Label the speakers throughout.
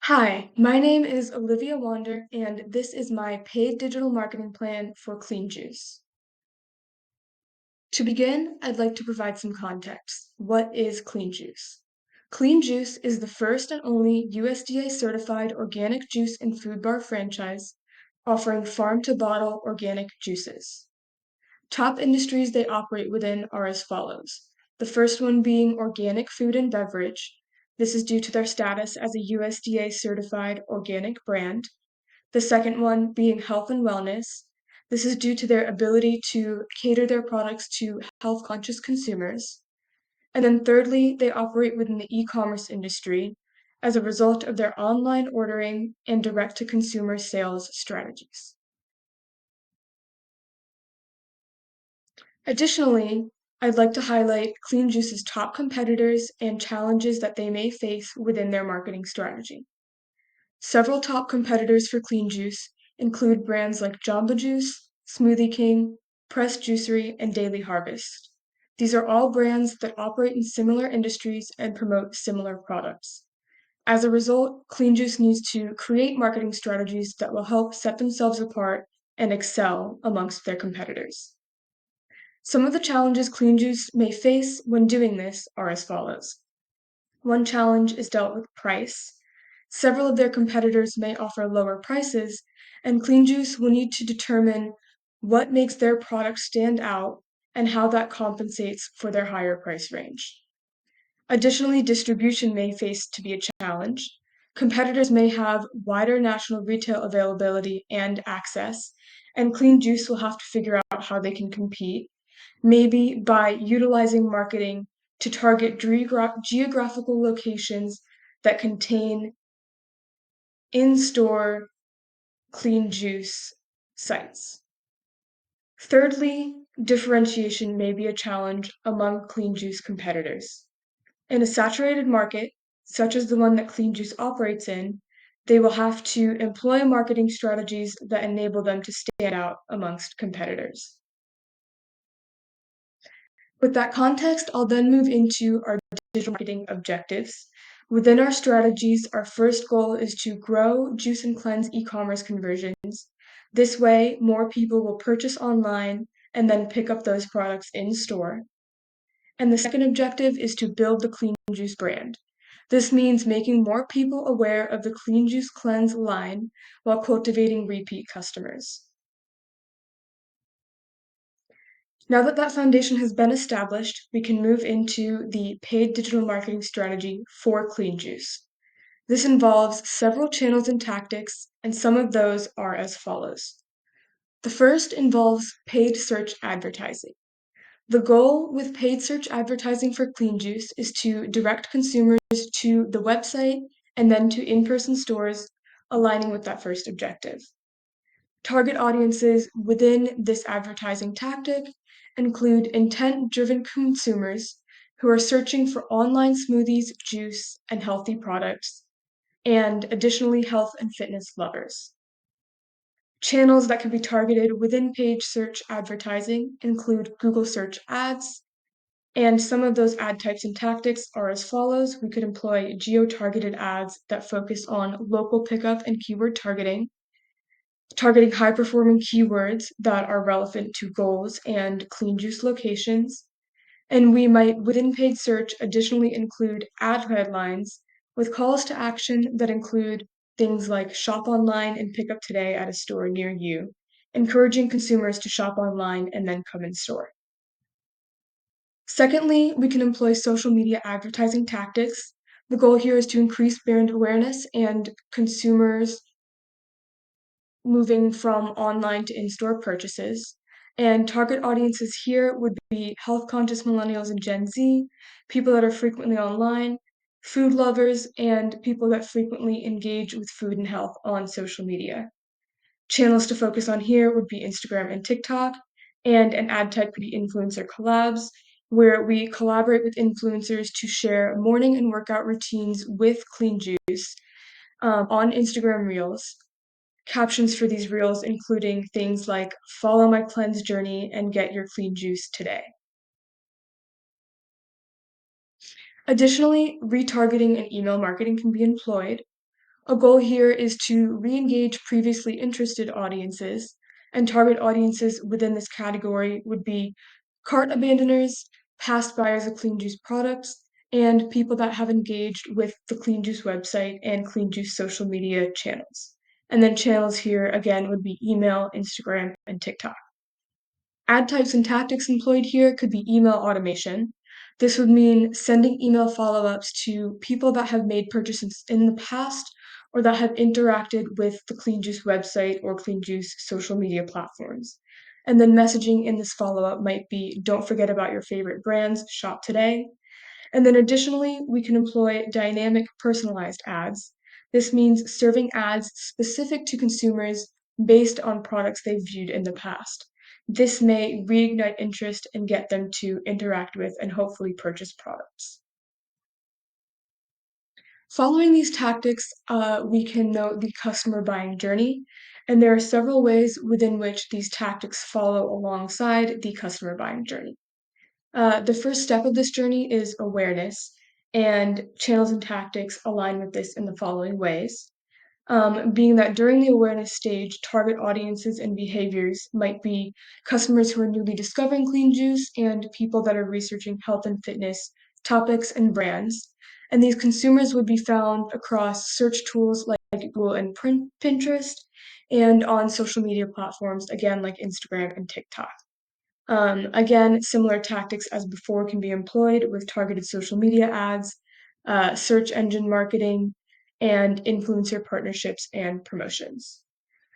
Speaker 1: Hi, my name is Olivia Wander, and this is my paid digital marketing plan for Clean Juice. To begin, I'd like to provide some context. What is Clean Juice? Clean Juice is the first and only USDA certified organic juice and food bar franchise offering farm to bottle organic juices. Top industries they operate within are as follows. The first one being organic food and beverage. This is due to their status as a USDA certified organic brand. The second one being health and wellness. This is due to their ability to cater their products to health conscious consumers. And then thirdly, they operate within the e-commerce industry as a result of their online ordering and direct to consumer sales strategies. Additionally, I'd like to highlight Clean Juice's top competitors and challenges that they may face within their marketing strategy. Several top competitors for Clean Juice include brands like Jamba Juice, Smoothie King, Press Juicery, and Daily Harvest. These are all brands that operate in similar industries and promote similar products. As a result, Clean Juice needs to create marketing strategies that will help set themselves apart and excel amongst their competitors. Some of the challenges Clean Juice may face when doing this are as follows. One challenge is dealt with price. Several of their competitors may offer lower prices, and Clean Juice will need to determine what makes their product stand out and how that compensates for their higher price range. Additionally, distribution may face to be a challenge. Competitors may have wider national retail availability and access, and Clean Juice will have to figure out how they can compete, maybe by utilizing marketing to target geographical locations that contain in-store Clean Juice sites. Thirdly, differentiation may be a challenge among Clean Juice competitors. In a saturated market, such as the one that Clean Juice operates in, they will have to employ marketing strategies that enable them to stand out amongst competitors. With that context, I'll then move into our digital marketing objectives. Within our strategies, our first goal is to grow Juice and Cleanse e-commerce conversions. This way, more people will purchase online and then pick up those products in store. And the second objective is to build the Clean Juice brand. This means making more people aware of the Clean Juice Cleanse line while cultivating repeat customers. Now that that foundation has been established, we can move into the paid digital marketing strategy for Clean Juice. This involves several channels and tactics, and some of those are as follows. The first involves paid search advertising. The goal with paid search advertising for Clean Juice is to direct consumers to the website and then to in-person stores, aligning with that first objective. Target audiences within this advertising tactic include intent-driven consumers who are searching for online smoothies, juice, and healthy products, and additionally health and fitness lovers. Channels that can be targeted within paid search advertising include Google search ads, and some of those ad types and tactics are as follows. We could employ geo-targeted ads that focus on local pickup and keyword targeting high-performing keywords that are relevant to goals and Clean Juice locations. And we might, within paid search, additionally include ad headlines with calls to action that include things like shop online and pick up today at a store near you, encouraging consumers to shop online and then come in store. Secondly, we can employ social media advertising tactics. The goal here is to increase brand awareness and consumers moving from online to in-store purchases. And target audiences here would be health-conscious millennials and Gen Z, people that are frequently online, food lovers, and people that frequently engage with food and health on social media. Channels to focus on here would be Instagram and TikTok, and an ad type could be influencer collabs, where we collaborate with influencers to share morning and workout routines with Clean Juice on Instagram Reels. Captions for these reels including things like follow my cleanse journey and get your clean juice today. Additionally, retargeting and email marketing can be employed. A goal here is to re-engage previously interested audiences, and target audiences within this category would be cart abandoners, past buyers of Clean Juice products, and people that have engaged with the Clean Juice website and Clean Juice social media channels. And then channels here again would be email, Instagram, and TikTok. Ad types and tactics employed here could be email automation. This would mean sending email follow ups to people that have made purchases in the past or that have interacted with the Clean Juice website or Clean Juice social media platforms. And then messaging in this follow up might be don't forget about your favorite brands, shop today. And then additionally, we can employ dynamic personalized ads. This means serving ads specific to consumers based on products they've viewed in the past. This may reignite interest and get them to interact with and hopefully purchase products. Following these tactics, we can note the customer buying journey, and there are several ways within which these tactics follow alongside the customer buying journey. The first step of this journey is awareness, and channels and tactics align with this in the following ways. Being that during the awareness stage, target audiences and behaviors might be customers who are newly discovering clean juice and people that are researching health and fitness topics and brands. And these consumers would be found across search tools like Google and Pinterest, and on social media platforms, again, like Instagram and TikTok. Again, similar tactics as before can be employed with targeted social media ads, search engine marketing, and influencer partnerships and promotions.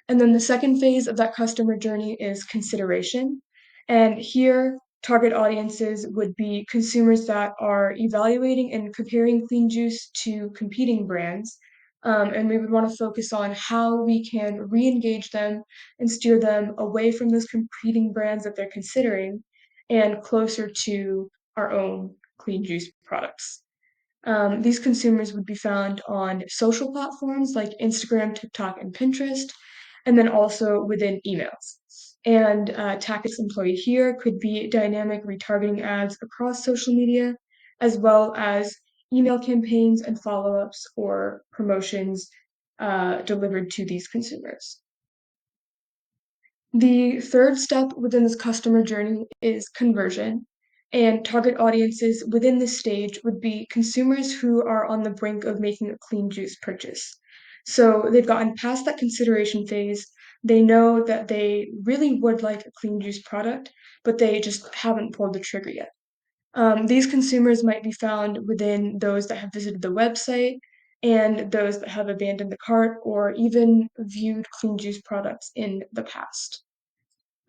Speaker 1: And then the second phase of that customer journey is consideration. And here, target audiences would be consumers that are evaluating and comparing Clean Juice to competing brands. And we would want to focus on how we can re engage them and steer them away from those competing brands that they're considering and closer to our own Clean Juice products. These consumers would be found on social platforms like Instagram, TikTok, and Pinterest, and then also within emails. And tactics employed here could be dynamic retargeting ads across social media, as well as email campaigns and follow ups or promotions delivered to these consumers. The third step within this customer journey is conversion, and target audiences within this stage would be consumers who are on the brink of making a clean juice purchase. So they've gotten past that consideration phase. They know that they really would like a clean juice product, but they just haven't pulled the trigger yet. These consumers might be found within those that have visited the website and those that have abandoned the cart or even viewed clean juice products in the past.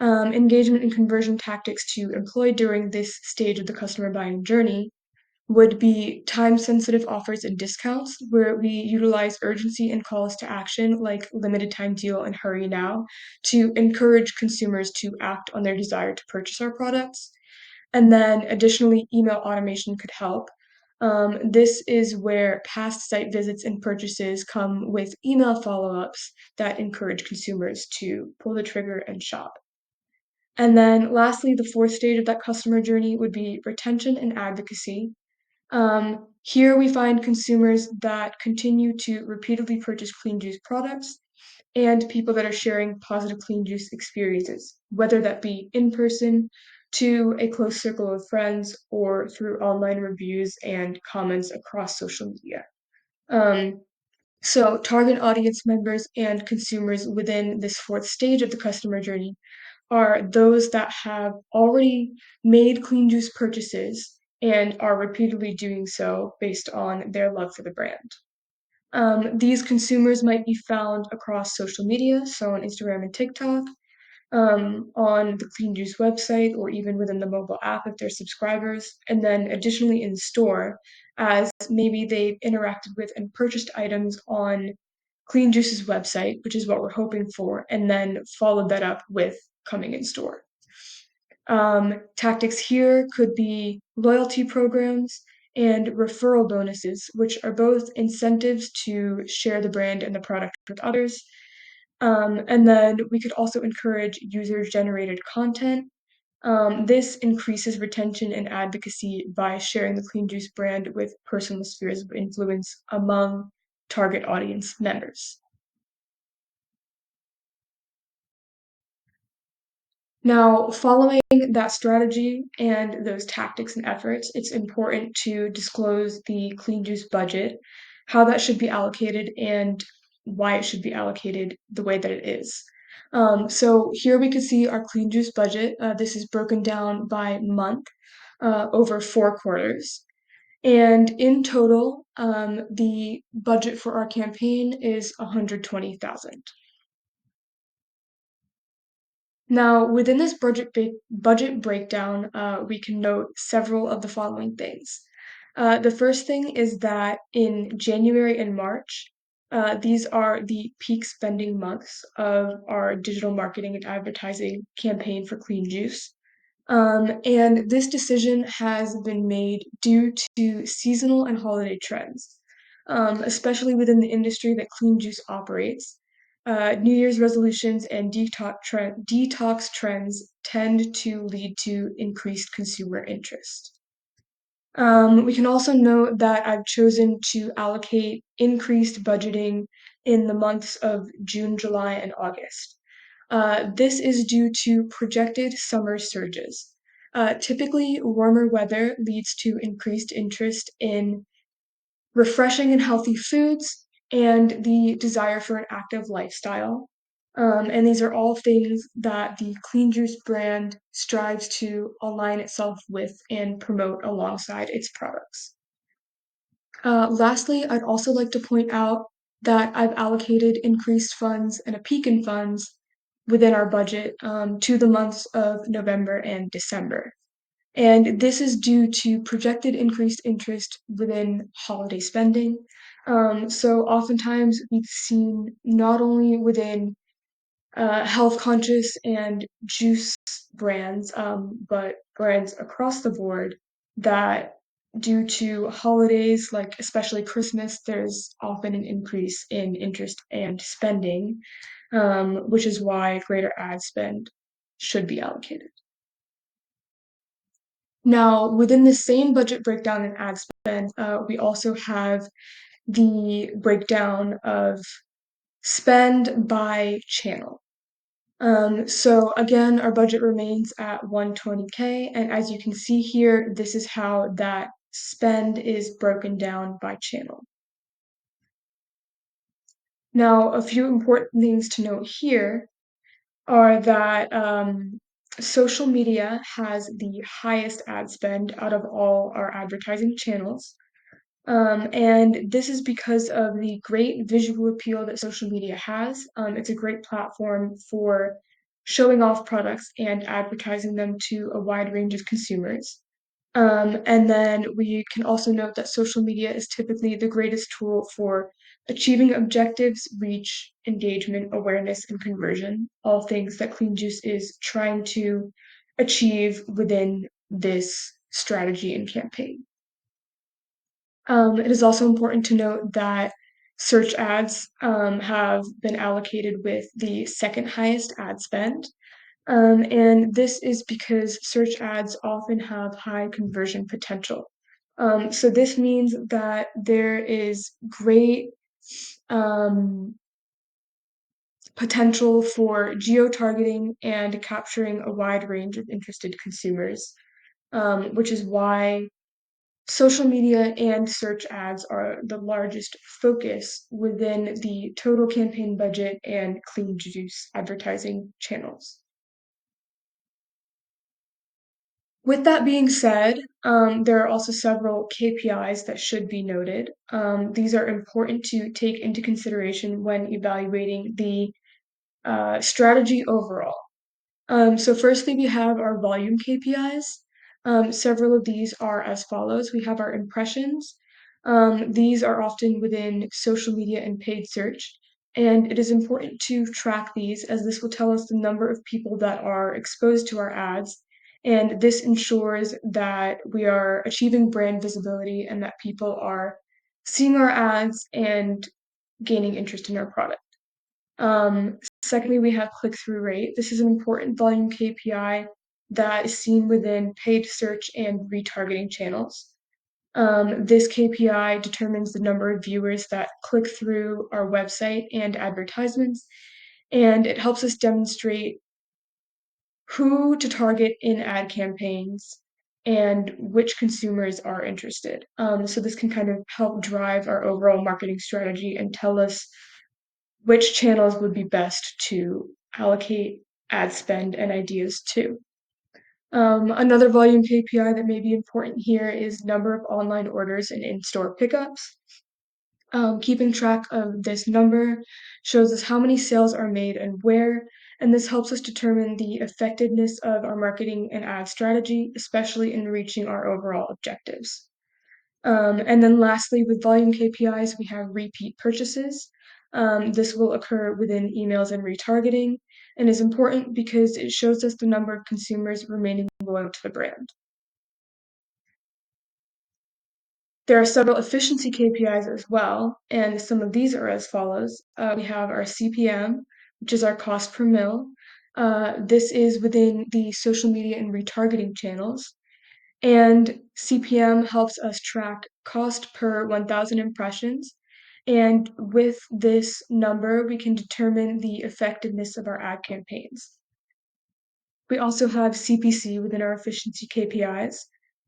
Speaker 1: Engagement and conversion tactics to employ during this stage of the customer buying journey would be time sensitive offers and discounts, where we utilize urgency and calls to action like limited time deal and hurry now to encourage consumers to act on their desire to purchase our products. And then additionally, email automation could help. This is where past site visits and purchases come with email follow ups that encourage consumers to pull the trigger and shop. And then lastly, the fourth stage of that customer journey would be retention and advocacy. Here we find consumers that continue to repeatedly purchase clean juice products and people that are sharing positive clean juice experiences, whether that be in person, to a close circle of friends, or through online reviews and comments across social media. Um, so, target audience members and consumers within this fourth stage of the customer journey are those that have already made clean juice purchases and are repeatedly doing so based on their love for the brand. These consumers might be found across social media, so on Instagram and TikTok, on the Clean Juice website, or even within the mobile app if they're subscribers, and then additionally in store, as maybe they've interacted with and purchased items on Clean Juice's website, which is what we're hoping for, and then followed that up with coming in store. Tactics here could be loyalty programs and referral bonuses, which are both incentives to share the brand and the product with others. And then we could also encourage user generated content. This increases retention and advocacy by sharing the Clean Juice brand with personal spheres of influence among target audience members. Now, following that strategy and those tactics and efforts, it's important to disclose the clean juice budget, how that should be allocated, and why it should be allocated the way that it is. So here we can see our clean juice budget. This is broken down by month over 4 quarters. And in total, the budget for our campaign is 120,000. Now, within this budget breakdown, we can note several of the following things. The first thing is that in January and March, these are the peak spending months of our digital marketing and advertising campaign for Clean Juice. And this decision has been made due to seasonal and holiday trends, especially within the industry that Clean Juice operates. New Year's resolutions and detox trends tend to lead to increased consumer interest. We can also note that I've chosen to allocate increased budgeting in the months of June, July, and August. This is due to projected summer surges. Typically, warmer weather leads to increased interest in refreshing and healthy foods and the desire for an active lifestyle. And these are all things that the Clean Juice brand strives to align itself with and promote alongside its products. Lastly, I'd also like to point out that I've allocated increased funds and a peak in funds within our budget to the months of November and December. And this is due to projected increased interest within holiday spending. So oftentimes we've seen not only within health conscious and juice brands, but brands across the board that due to holidays, like especially Christmas, there's often an increase in interest and spending, which is why greater ad spend should be allocated. Now, within the same budget breakdown and ad spend, we also have the breakdown of spend by channel. So again, our budget remains at 120K, and as you can see here, this is how that spend is broken down by channel. Now, a few important things to note here are that social media has the highest ad spend out of all our advertising channels. And this is because of the great visual appeal that social media has. It's a great platform for showing off products and advertising them to a wide range of consumers. And then we can also note that social media is typically the greatest tool for achieving objectives, reach, engagement, awareness, and conversion, all things that Clean Juice is trying to achieve within this strategy and campaign. It is also important to note that search ads have been allocated with the second highest ad spend. And this is because search ads often have high conversion potential. So this means that there is great um, potential for geo-targeting and capturing a wide range of interested consumers, which is why social media and search ads are the largest focus within the total campaign budget and Clean Juice advertising channels. With that being said, there are also several KPIs that should be noted. These are important to take into consideration when evaluating the strategy overall. So firstly, we have our volume KPIs. Several of these are as follows. We have our impressions. These are often within social media and paid search, and it is important to track these as this will tell us the number of people that are exposed to our ads, and this ensures that we are achieving brand visibility and that people are seeing our ads and gaining interest in our product. Secondly, we have click-through rate. This is an important volume KPI that is seen within paid search and retargeting channels. This KPI determines the number of viewers that click through our website and advertisements, and it helps us demonstrate who to target in ad campaigns and which consumers are interested. So this can kind of help drive our overall marketing strategy and tell us which channels would be best to allocate ad spend and ideas to. Another volume KPI that may be important here is number of online orders and in-store pickups. Keeping track of this number shows us how many sales are made and where, and this helps us determine the effectiveness of our marketing and ad strategy, especially in reaching our overall objectives. And then lastly, with volume KPIs, we have repeat purchases. This will occur within emails and retargeting and is important because it shows us the number of consumers remaining loyal to the brand. There are several efficiency KPIs as well, and some of these are as follows. We have our CPM, which is our cost per mil. This is within the social media and retargeting channels. And CPM helps us track cost per 1,000 impressions. And with this number, we can determine the effectiveness of our ad campaigns. We also have CPC within our efficiency KPIs.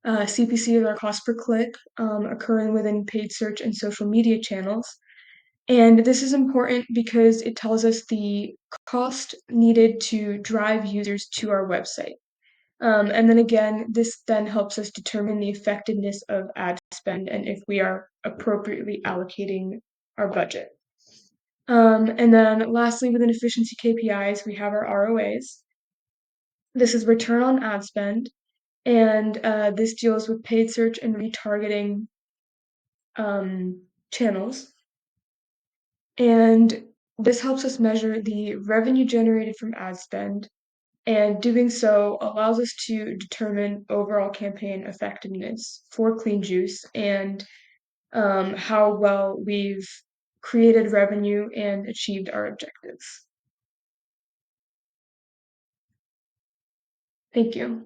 Speaker 1: CPC is our cost per click, occurring within paid search and social media channels. And this is important because it tells us the cost needed to drive users to our website. And then again, this then helps us determine the effectiveness of ad spend and if we are appropriately allocating our budget. And then lastly, within efficiency KPIs, we have our ROAs. This is return on ad spend, and this deals with paid search and retargeting channels. And this helps us measure the revenue generated from ad spend, and doing so allows us to determine overall campaign effectiveness for Clean Juice and how well we've created revenue and achieved our objectives. Thank you.